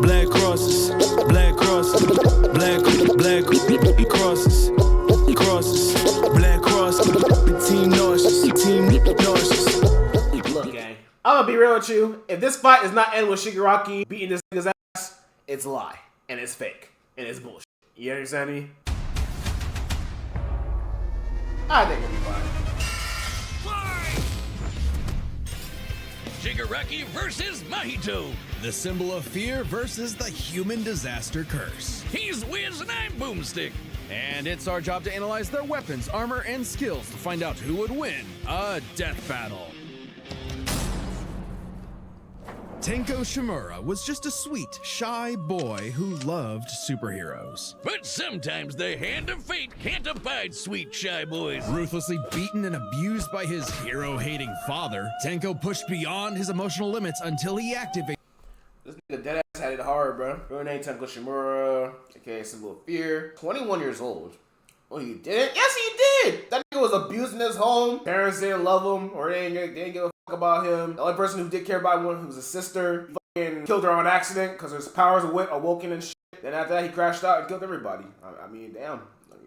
black crosses, black crosses, black crosses, crosses, black crosses, the team nauseous. Look, gang, I'm gonna be real with you. If this fight does not end with Shigaraki beating this nigga's ass, it's a lie, and it's fake, and it's bullshit. You understand me? I think it'll be fine. Shigaraki versus Mahito. The symbol of fear versus the human disaster curse. He's Wiz and I'm Boomstick. And it's our job to analyze their weapons, armor, and skills to find out who would win a death battle. Tenko Shimura was just a sweet, shy boy who loved superheroes. But sometimes the hand of fate can't abide sweet shy boys. Ruthlessly beaten and abused by his hero-hating father, Tenko pushed beyond his emotional limits until he activated. This nigga dead ass had it hard, bro. Real name Tenko Shimura, aka symbol of fear. 21 years old. Oh, he didn't? Yes, he did! That nigga was abused in his home. Parents didn't love him, or they didn't give a fuck about him. The only person who did care about him was his sister. He fucking killed her on accident because his powers were awoken and shit. Then after that, he crashed out and killed everybody. I mean, damn.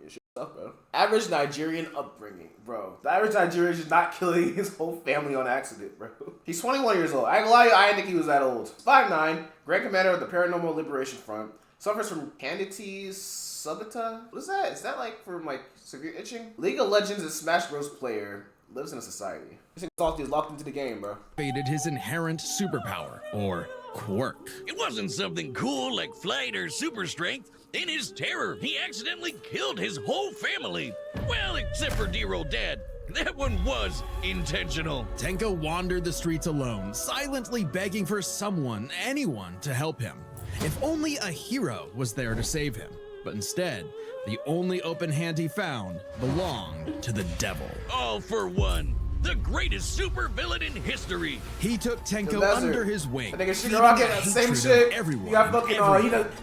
Shit up, bro. Average Nigerian upbringing, bro. The average Nigerian is just not killing his whole family on accident, bro. He's 21 years old. I ain't gonna lie, I didn't think he was that old. 5'9", Grand Commander of the Paranormal Liberation Front. Suffers from Candidate subita. What is that? Is that like from like severe itching? League of Legends and Smash Bros. Player. Lives in a society. This nigga thought he was locked into the game, bro. His inherent superpower, or quirk. It wasn't something cool like flight or super strength. In his terror, he accidentally killed his whole family. Well, except for dear old dad. That one was intentional. Tenko wandered the streets alone, silently begging for someone, anyone, to help him. If only a hero was there to save him. But instead, the only open hand he found belonged to the devil. All for one. The greatest supervillain in history. He took Tenko under his wing. I think it's Shigaraki, that same shit. Everyone, you got fucking,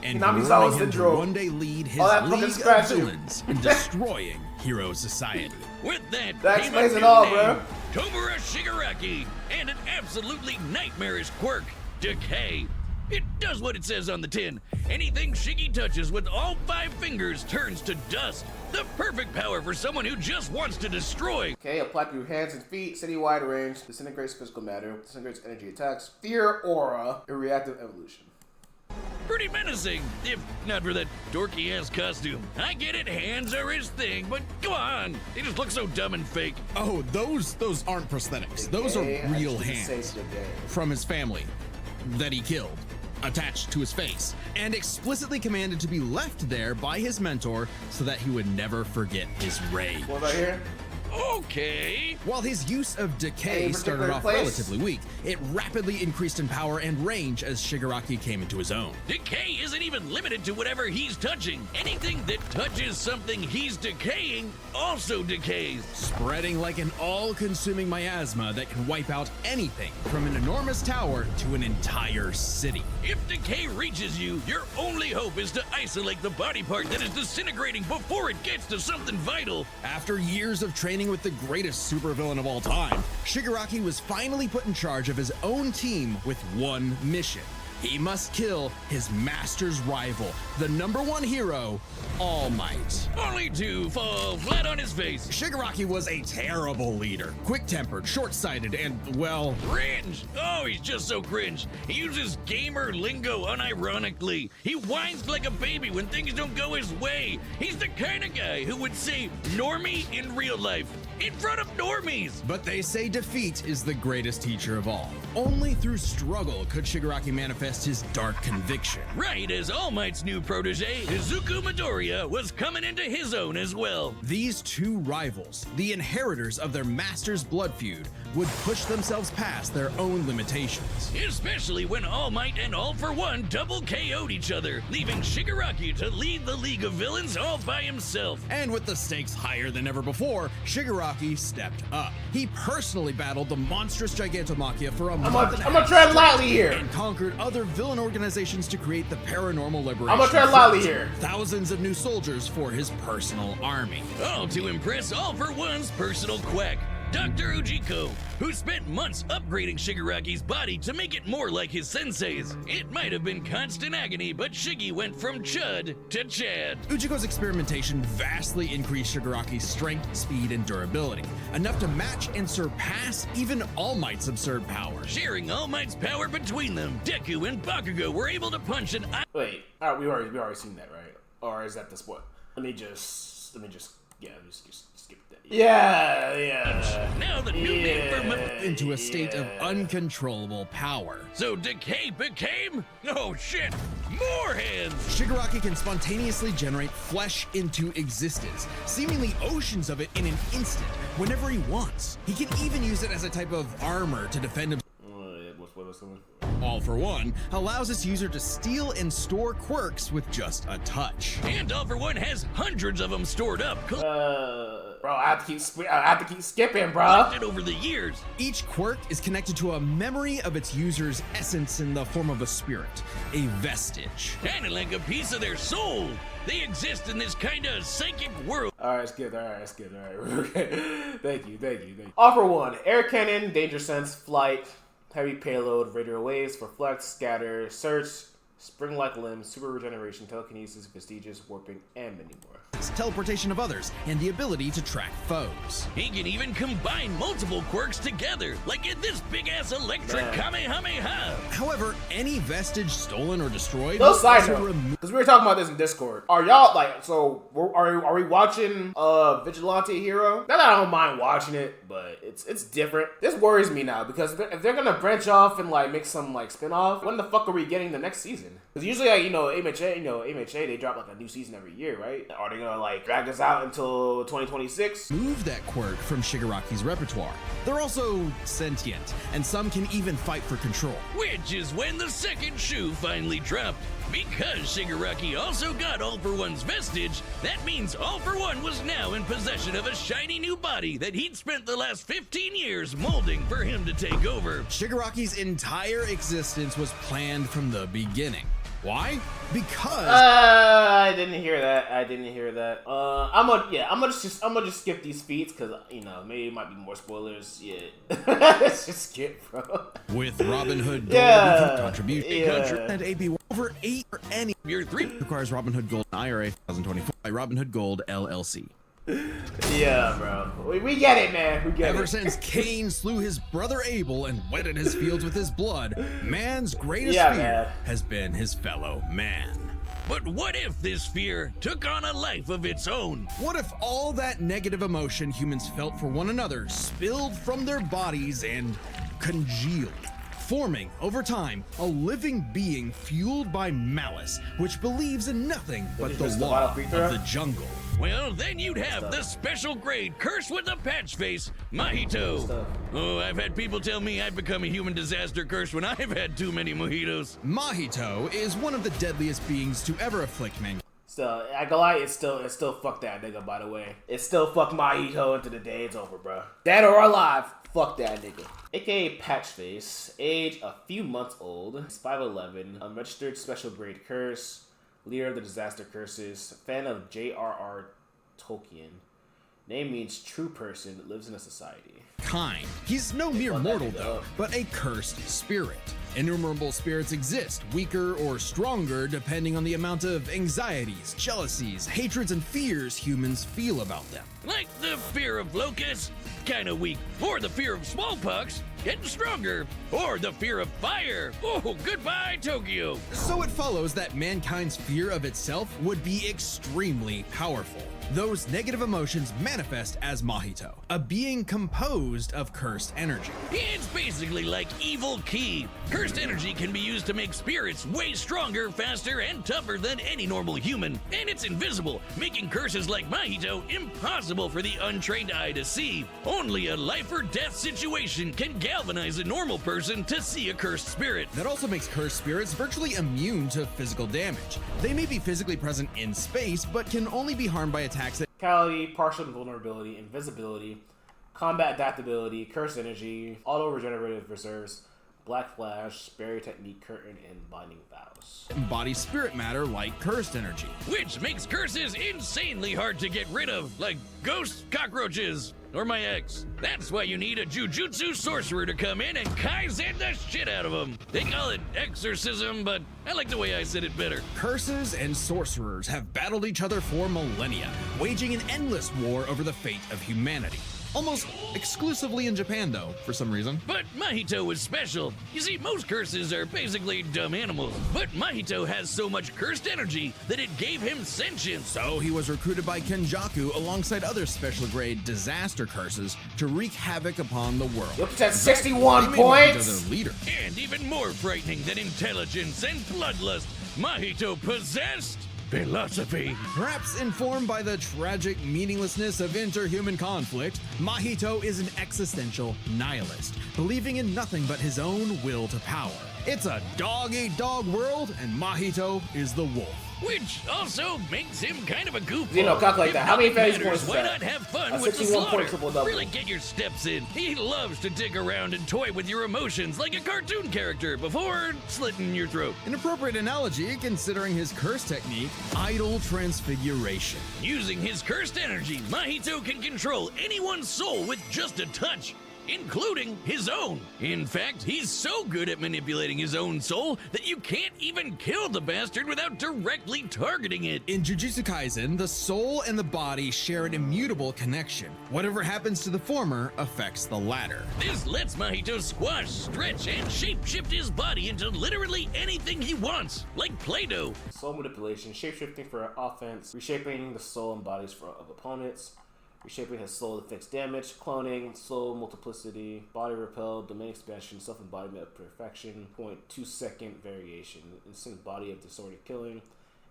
and Namisawa him syndrome. to one day lead his that league fucking of scratching. villains in destroying hero society. With that came explains a it new all, name, bro. Tomura Shigaraki, and an absolutely nightmarish quirk, Decay. It does what it says on the tin. Anything Shiggy touches with all 5 fingers turns to dust. The perfect power for someone who just wants to destroy. Okay, apply to your hands and feet, city-wide range, disintegrates physical matter, disintegrates energy attacks, fear aura, a reactive evolution. Pretty menacing, if not for that dorky-ass costume. I get it, hands are his thing, but come on. They just look so dumb and fake. Oh, those aren't prosthetics. Those are real hands from his family that he killed, attached to his face, and explicitly commanded to be left there by his mentor so that he would never forget his rage. What about here? Okay. While his use of decay started off relatively weak, it rapidly increased in power and range as Shigaraki came into his own. Decay isn't even limited to whatever he's touching. Anything that touches something he's decaying also decays. Spreading like an all-consuming miasma that can wipe out anything from an enormous tower to an entire city. If decay reaches you, your only hope is to isolate the body part that is disintegrating before it gets to something vital. After years of training with the greatest supervillain of all time, Shigaraki was finally put in charge of his own team with one mission. He must kill his master's rival, the #1 hero, All Might. Only to fall flat on his face. Shigaraki was a terrible leader, quick-tempered, short-sighted, and, well... Cringe! Oh, he's just so cringe. He uses gamer lingo unironically. He whines like a baby when things don't go his way. He's the kind of guy who would say normie in real life, in front of normies. But they say defeat is the greatest teacher of all. Only through struggle could Shigaraki manifest his dark conviction. Right as All Might's new protege, Izuku Midoriya, was coming into his own as well. These two rivals, the inheritors of their master's blood feud, would push themselves past their own limitations. Especially when All Might and All for One double KO'd each other, leaving Shigaraki to lead the League of Villains all by himself. And with the stakes higher than ever before, Shigaraki stepped up. He personally battled the monstrous Gigantomachia for a month. I'm gonna tread lightly here. And conquered other villain organizations to create the Paranormal Liberation. I'm gonna tread lightly here. Thousands of new soldiers for his personal army. All to impress All for One's personal quack. Dr. Ujiko, who spent months upgrading Shigaraki's body to make it more like his sensei's. It might have been constant agony, but Shiggy went from Chud to Chad. Ujiko's experimentation vastly increased Shigaraki's strength, speed, and durability, enough to match and surpass even All Might's absurd power. Sharing All Might's power between them, Deku and Bakugo were able to punch an Wait, we already seen that, right? Or is that the spoil? Let me just skip that. Yeah. Now the new name for into a state of uncontrollable power. So Decay became, oh shit, more hands! Shigaraki can spontaneously generate flesh into existence, seemingly oceans of it in an instant, whenever he wants. He can even use it as a type of armor to defend himself. All for One allows its user to steal and store quirks with just a touch. And All for One has hundreds of them stored up. Bro, I have to keep skipping, bro. Collected over the years. Each quirk is connected to a memory of its user's essence in the form of a spirit, a vestige. Kinda like a piece of their soul. They exist in this kind of psychic world. Alright, it's good. Okay. Thank you. All for One, air cannon, danger sense, flight, heavy payload, radio waves, reflect, scatter, search, spring-like limbs, super regeneration, telekinesis, vestiges, warping, and many more. Teleportation of others, and the ability to track foes. He can even combine multiple quirks together, like in this big-ass electric Kamehameha. However, any vestige stolen or destroyed... No side note, because we were talking about this in Discord. Are y'all, like, so, are we watching Vigilante Hero? Not that I don't mind watching it, but it's different. This worries me now, because if they're gonna branch off and, like, make some, like, spin-off, when the fuck are we getting the next season? Because usually, like, MHA, they drop, like, a new season every year, right? Are they gonna, like, drag us out until 2026? Move that quirk from Shigaraki's repertoire. They're also sentient, and some can even fight for control. Which is when the second shoe finally dropped. Because Shigaraki also got All for One's vestige, that means All for One was now in possession of a shiny new body that he'd spent the last 15 years molding for him to take over. Shigaraki's entire existence was planned from the beginning. Why? Because I didn't hear that. I'm gonna just skip these feats because maybe it might be more spoilers. Yeah, let's just skip, bro. With Robin Hood Gold contribution and AP over 8 or any Year 3 requires Robin Hood Gold IRA 2024 by Robin Hood Gold LLC. Yeah, bro. We get it, man. We get it. Ever since Cain slew his brother Abel and wetted his fields with his blood, man's greatest fear has been his fellow man. But what if this fear took on a life of its own? What if all that negative emotion humans felt for one another spilled from their bodies and congealed, forming, over time, a living being fueled by malice, which believes in nothing but the law of the jungle? Well, then you'd have the special grade curse with a patch face, Mahito. Oh, I've had people tell me I've become a human disaster curse when I've had too many mojitos. Mahito is one of the deadliest beings to ever afflict mankind. So, I go lie, it's still fuck that nigga, by the way. It's still fuck Mahito until the day it's over, bro. Dead or alive, fuck that nigga. AKA Patchface, age a few months old, 5'11", unregistered special grade curse, leader of the disaster curses, fan of J.R.R. Tolkien. Name means true person that lives in a society. Kind. He's no mere mortal though, but a cursed spirit. Innumerable spirits exist, weaker or stronger depending on the amount of anxieties, jealousies, hatreds, and fears humans feel about them. Like the fear of locusts, kinda weak. Or the fear of smallpox, getting stronger. Or the fear of fire. Oh, goodbye, Tokyo. So it follows that mankind's fear of itself would be extremely powerful. Those negative emotions manifest as Mahito, a being composed of cursed energy. It's basically like evil ki. Cursed energy can be used to make spirits way stronger, faster, and tougher than any normal human. And it's invisible, making curses like Mahito impossible for the untrained eye to see. Only a life or death situation can galvanize a normal person to see a cursed spirit. That also makes cursed spirits virtually immune to physical damage. They may be physically present in space, but can only be harmed by attacks that partial invulnerability, invisibility, combat adaptability, cursed energy, auto regenerative reserves, black flash, barrier technique, curtain, and binding vows. embody spirit matter like cursed energy. Which makes curses insanely hard to get rid of, like ghosts, cockroaches, or my ex. That's why you need a Jujutsu sorcerer to come in and Kaisen the shit out of them. They call it exorcism, but I like the way I said it better. Curses and sorcerers have battled each other for millennia, waging an endless war over the fate of humanity. Almost exclusively in Japan, though, for some reason. But Mahito was special. You see, most curses are basically dumb animals, but Mahito has so much cursed energy that it gave him sentience. So he was recruited by Kenjaku alongside other special grade disaster curses to wreak havoc upon the world. Look at that 61 They made Mahito points! their leader. And even more frightening than intelligence and bloodlust, Mahito possessed philosophy. Perhaps informed by the tragic meaninglessness of interhuman conflict, Mahito is an existential nihilist, believing in nothing but his own will to power. It's a dog-eat-dog world, and Mahito is the wolf. Which also makes him kind of a goofball. You know, calculate If that. How many nothing fantasy matters, points is why that? not have fun A with the 61 point slaughter? triple-double. Really get your steps in. He loves to dig around and toy with your emotions like a cartoon character before slitting your throat. An appropriate analogy considering his curse technique, idol transfiguration. Using his cursed energy, Mahito can control anyone's soul with just a touch, including his own. In fact, he's so good at manipulating his own soul that you can't even kill the bastard without directly targeting it. In Jujutsu Kaisen, the soul and the body share an immutable connection. Whatever happens to the former affects the latter. This lets Mahito squash, stretch, and shape-shift his body into literally anything he wants, like Play-Doh. Soul manipulation, shapeshifting for offense, reshaping the soul and bodies of opponents, reshaping his soul to fix damage, cloning, soul multiplicity, body repel, domain expansion, self-embodiment of perfection, 0.2 second variation, instant body of disordered killing,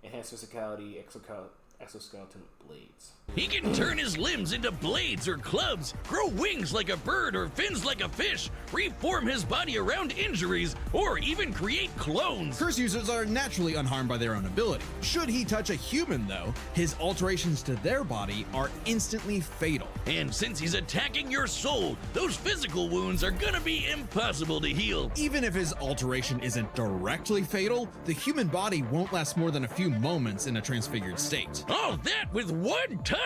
enhanced physicality, exoskeleton blades. He can turn his limbs into blades or clubs, grow wings like a bird or fins like a fish, reform his body around injuries, or even create clones. Curse users are naturally unharmed by their own ability. Should he touch a human, though, his alterations to their body are instantly fatal. And since he's attacking your soul, those physical wounds are gonna be impossible to heal. Even if his alteration isn't directly fatal, the human body won't last more than a few moments in a transfigured state. All that with one touch!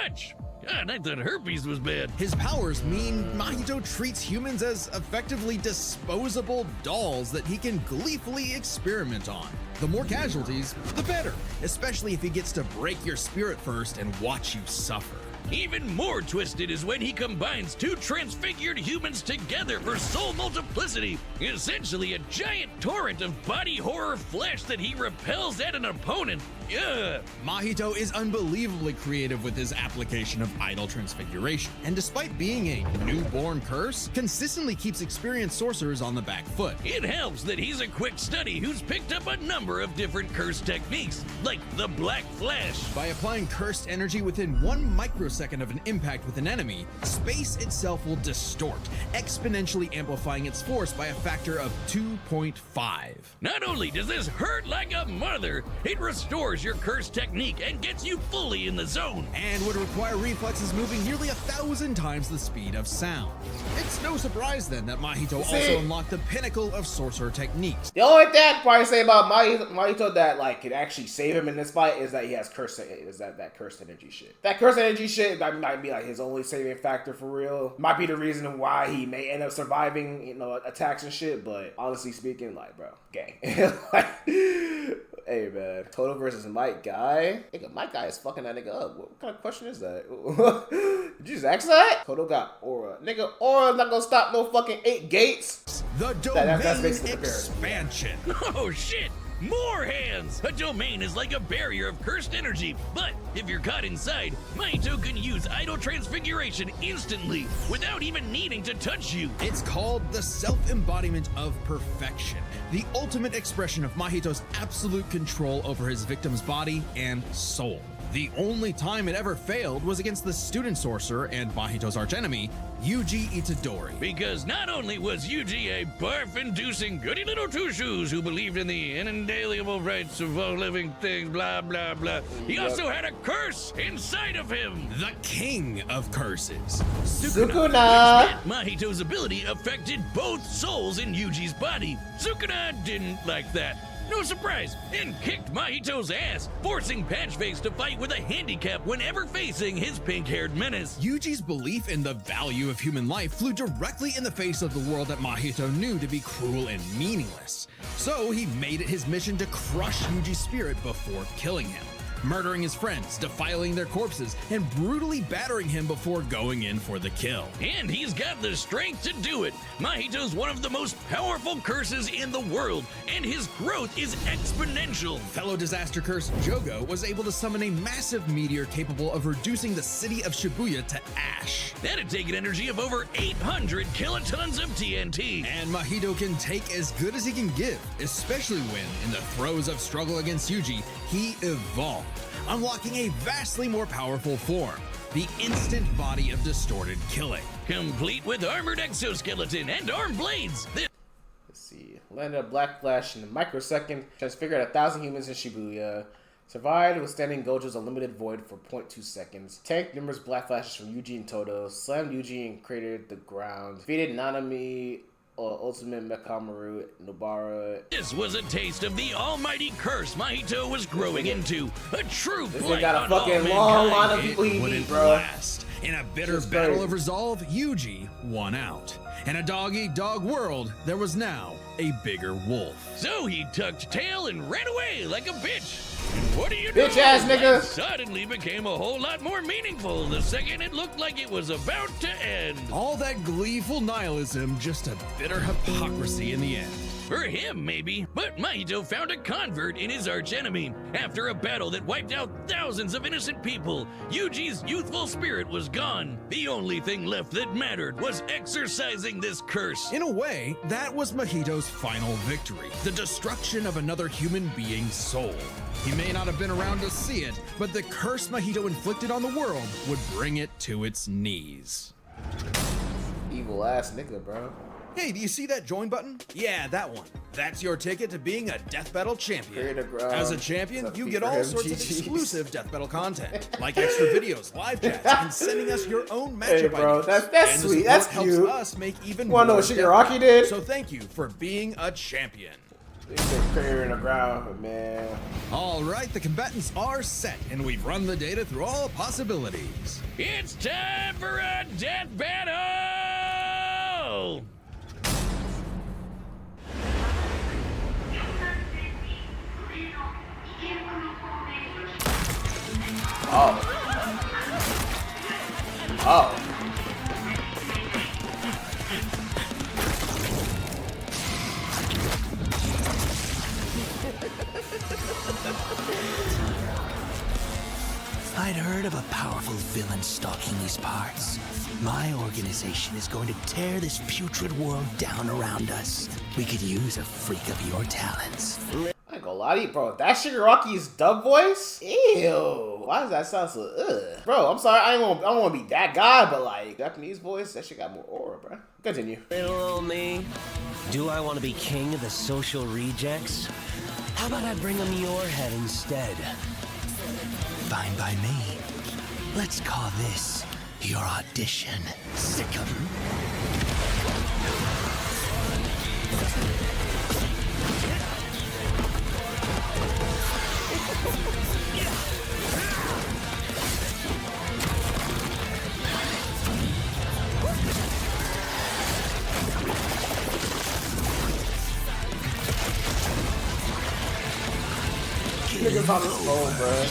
God, I thought herpes was bad. His powers mean Mahito treats humans as effectively disposable dolls that he can gleefully experiment on. The more casualties, the better, especially if he gets to break your spirit first and watch you suffer. Even more twisted is when he combines two transfigured humans together for soul multiplicity, essentially a giant torrent of body horror flesh that he repels at an opponent. Ugh. Mahito is unbelievably creative with his application of idol transfiguration, and despite being a newborn curse, consistently keeps experienced sorcerers on the back foot. It helps that he's a quick study who's picked up a number of different curse techniques, like the Black Flash. By applying cursed energy within 1 microsecond of an impact with an enemy, space itself will distort, exponentially amplifying its force by a factor of 2.5. Not only does this hurt like a mother, it restores your curse technique and gets you fully in the zone. And would require reflexes moving nearly 1,000 times the speed of sound. It's no surprise then that Mahito also unlocked the pinnacle of sorcerer techniques. The only thing I can probably say about Mahito that like could actually save him in this fight is that he has that cursed energy shit. That cursed energy shit might be like his only saving factor for real. Might be the reason why he may end up surviving, you know, attacks and shit. But honestly speaking, like, bro, gang. Like, hey man, Kodo versus Mike Guy. Nigga, Mike Guy is fucking that nigga up. What kind of question is that? Did you just ask that? Kodo got Aura. Nigga, Aura's not gonna stop no fucking 8 gates. The domain That's basically the expansion. Oh shit! More hands! A domain is like a barrier of cursed energy, but if you're caught inside, Mahito can use idol transfiguration instantly without even needing to touch you. It's called the self-embodiment of perfection, the ultimate expression of Mahito's absolute control over his victim's body and soul. The only time it ever failed was against the student sorcerer and Mahito's archenemy, Yuji Itadori. Because not only was Yuji a barf-inducing goody little two-shoes who believed in the inalienable rights of all living things, blah, blah, blah, he also had a curse inside of him. The king of curses, Sukuna. Mahito's ability affected both souls in Yuji's body. Sukuna didn't like that. no surprise, and kicked Mahito's ass, forcing Patchface to fight with a handicap whenever facing his pink-haired menace. Yuji's belief in the value of human life flew directly in the face of the world that Mahito knew to be cruel and meaningless. So he made it his mission to crush Yuji's spirit before killing him, murdering his friends, defiling their corpses, and brutally battering him before going in for the kill. And he's got the strength to do it. Mahito's one of the most powerful curses in the world, and his growth is exponential. Fellow disaster curse Jogo was able to summon a massive meteor capable of reducing the city of Shibuya to ash. That'd take an energy of over 800 kilotons of TNT. And Mahito can take as good as he can give, especially when, in the throes of struggle against Yuji, he evolved, unlocking a vastly more powerful form, the instant body of distorted killing. Complete with armored exoskeleton and arm blades. Let's see. Landed a black flash in a microsecond, transfigured 1,000 humans in Shibuya, survived withstanding Gojo's unlimited void for 0.2 seconds, tanked numerous black flashes from Yuji and Todo, slammed Yuji and cratered the ground, defeated Nanami, Ultimate Mekamaru, Nobara. This was a taste of the almighty curse Mahito was growing into. A true blight got a on fucking all long line of mankind. people he Wouldn't beat, bro. last. In a bitter Just battle crazy. of resolve, Yuji won out. In a dog-eat-dog world, there was now a bigger wolf. So he tucked tail and ran away like a bitch. And what do you know? Bitch ass nigga. Life suddenly became a whole lot more meaningful the second it looked like it was about to end. All that gleeful nihilism, just a bitter hypocrisy in the end. For him, maybe, but Mahito found a convert in his archenemy. After a battle that wiped out thousands of innocent people, Yuji's youthful spirit was gone. The only thing left that mattered was exorcising this curse. In a way, that was Mahito's final victory, the destruction of another human being's soul. He may not have been around to see it, but the curse Mahito inflicted on the world would bring it to its knees. Evil ass nigga, bro. Hey, do you see that join button? Yeah, that one. That's your ticket to being a Death Battle champion. Create a ground. As a champion, It's a you feat get for all him, sorts of GGs. exclusive Death Battle content, like extra videos, live chats, and sending us your own matchup Hey, bro, ideas. that's And the sweet. support That's helps cute. us make even Wanna know more what Death Shigaraki Battles. did? So thank you for being a champion. He's been clearing the ground, man. All right, the combatants are set, and we've run the data through all possibilities. It's time for a death battle! Oh. Oh. I'd heard of a powerful villain stalking these parts. My organization is going to tear this putrid world down around us. We could use a freak of your talents. I ain't gonna lie to you, bro. That Shigaraki's dub voice? Ew. Why does that sound so ugh? Bro, I'm sorry. I don't want to be that guy, but like, Japanese voice, that shit got more aura, bro. Continue. Little old me. Do I want to be king of the social rejects? How about I bring them your head instead? Fine by me. Let's call this your audition. Sick 'em. Niggas on his phone, bro.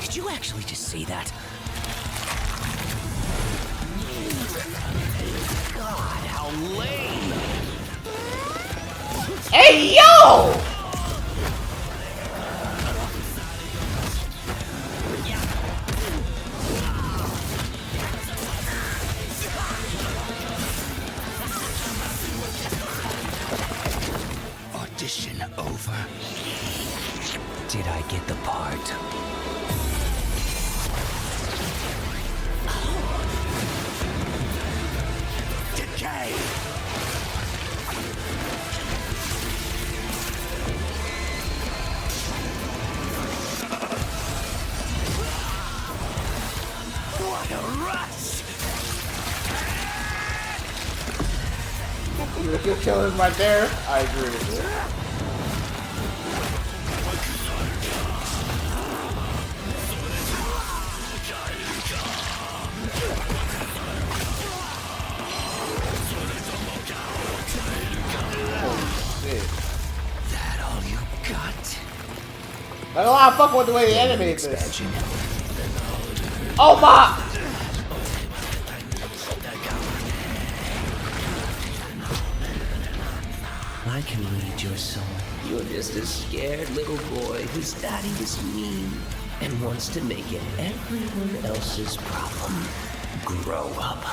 Did you actually just see that? God, how lame! Hey, yo! Audition over. Did I get the part? Decay! a rush. You kill him right there. I agree. That all you got? I don't want to fuck with the way they animate this. Oh my! I can read your soul. You're just a scared little boy whose daddy is mean and wants to make it everyone else's problem. Grow up.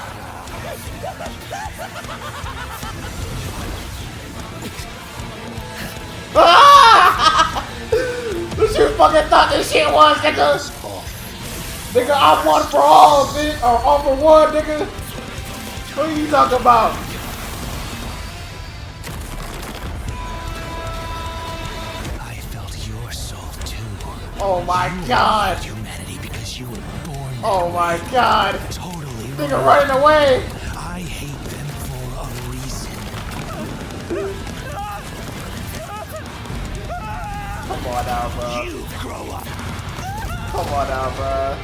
What you fucking thought this shit was, nigga? Nigga, I'm one for all, bitch. Or all for one, nigga. What are you talking about? I felt your soul too. Oh my god. Humanity because you were born. Oh my god. Totally Nigga running away. I hate them for a reason. Come on now, bro. You grow up. Come on now, bro.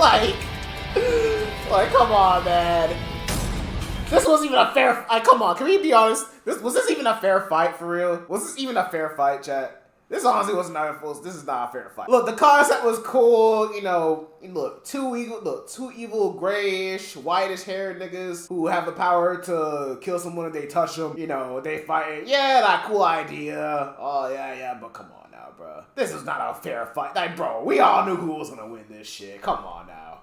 like, come on, man. This wasn't even a fair. Come on, can we be honest? Was this even a fair fight for real? Was this even a fair fight, chat? This honestly was not a full. This is not a fair fight. Look, the concept was cool. You know, look, two evil, grayish, whitish haired niggas who have the power to kill someone if they touch them. You know, they fight. Yeah, that cool idea. Oh yeah, but come on now, bro. This is not a fair fight. Like, bro, we all knew who was gonna win this shit. Come on now.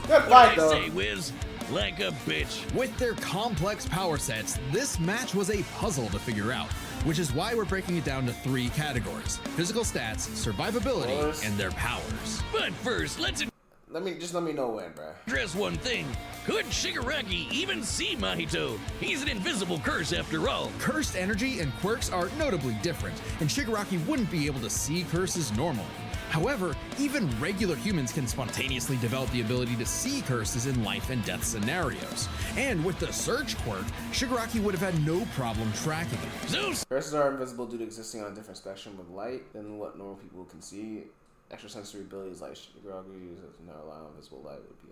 Good fight though. Say, Wiz, like a bitch. With their complex power sets, this match was a puzzle to figure out, which is why we're breaking it down to 3 categories: physical stats, survivability, and their powers. But first, let's Let me know when, bro. address one thing. Could Shigaraki even see Mahito? He's an invisible curse after all. Cursed energy and quirks are notably different, and Shigaraki wouldn't be able to see curses normally. However, even regular humans can spontaneously develop the ability to see curses in life and death scenarios. And with the Surge quirk, Shigaraki would have had no problem tracking it. Zeus! Curses are invisible due to existing on a different spectrum of light than what normal people can see. Extrasensory abilities like Shigaraki does not allow invisible light would be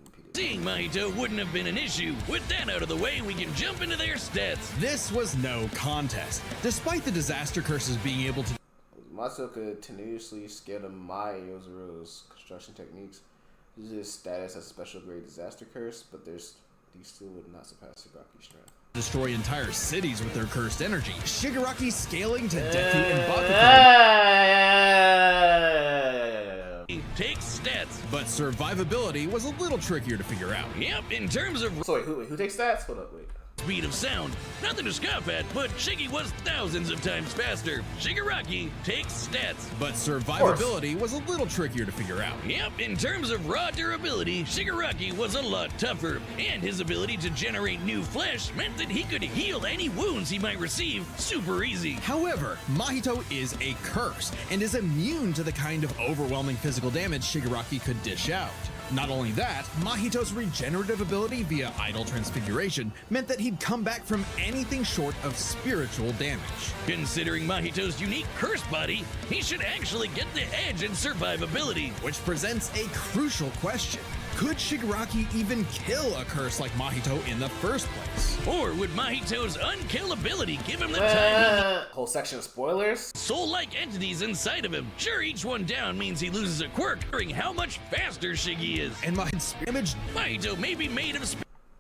impeded. Seeing Mahito wouldn't have been an issue. With that out of the way, we can jump into their stats. This was no contest. Despite the disaster curses being able to Matsuo could tenuously scale to Yozuru's construction techniques. This is his status as a special grade disaster curse, but these still would not surpass Shigaraki's strength. destroy entire cities with their cursed energy, Shigaraki scaling to Deku and Bakugo. Takes stats. But survivability was a little trickier to figure out. Yep, in terms of So wait, who takes stats? Hold up, wait. speed of sound, nothing to scoff at, but Shiggy was thousands of times faster. Shigaraki takes stats. But survivability was a little trickier to figure out. Yep, in terms of raw durability, Shigaraki was a lot tougher, and his ability to generate new flesh meant that he could heal any wounds he might receive super easy. However, Mahito is a curse and is immune to the kind of overwhelming physical damage Shigaraki could dish out. Not only that, Mahito's regenerative ability via idle transfiguration meant that he'd come back from anything short of spiritual damage. Considering Mahito's unique curse body, he should actually get the edge in survivability. Which presents a crucial question. Could Shigaraki even kill a curse like Mahito in the first place? Or would Mahito's unkillability give him the time? Whole section of spoilers? Soul-like entities inside of him. Sure, each one down means he loses a quirk, showing how much faster Shiggy is. And my damage Mahito may be made of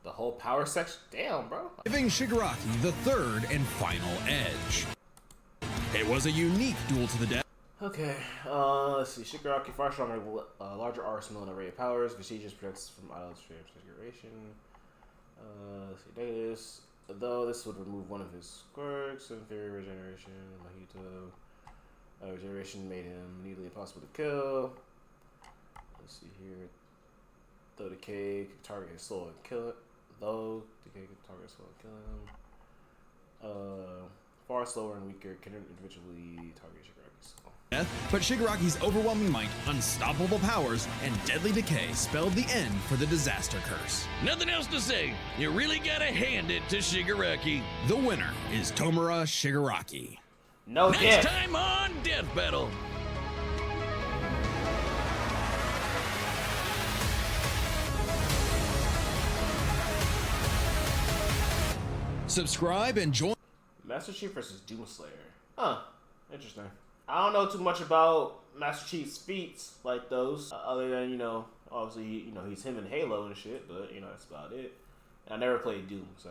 The whole power section? Damn, bro. giving Shigaraki the third and final edge. It was a unique duel to the death. Okay, let's see. Shigaraki, far stronger, larger arsenal and array of powers. Vestigious protects from idle transfiguration. Let's see. Datus. Though this would remove one of his quirks, inferior regeneration. Mahito. Regeneration made him nearly impossible to kill. Let's see here. Though decay could target his soul and kill it. far slower and weaker, can individually target Shigaraki. So. Death, but Shigaraki's overwhelming might, unstoppable powers, and deadly decay spelled the end for the disaster curse. Nothing else to say. You really gotta hand it to Shigaraki. The winner is Tomura Shigaraki. No Next death. time on Death Battle. Subscribe and join. Master Chief versus Doomslayer. Huh. Interesting. I don't know too much about Master Chief's feats like those, other than, you know, obviously, you know, he's him in Halo and shit, but, you know, that's about it. I never played Doom, so.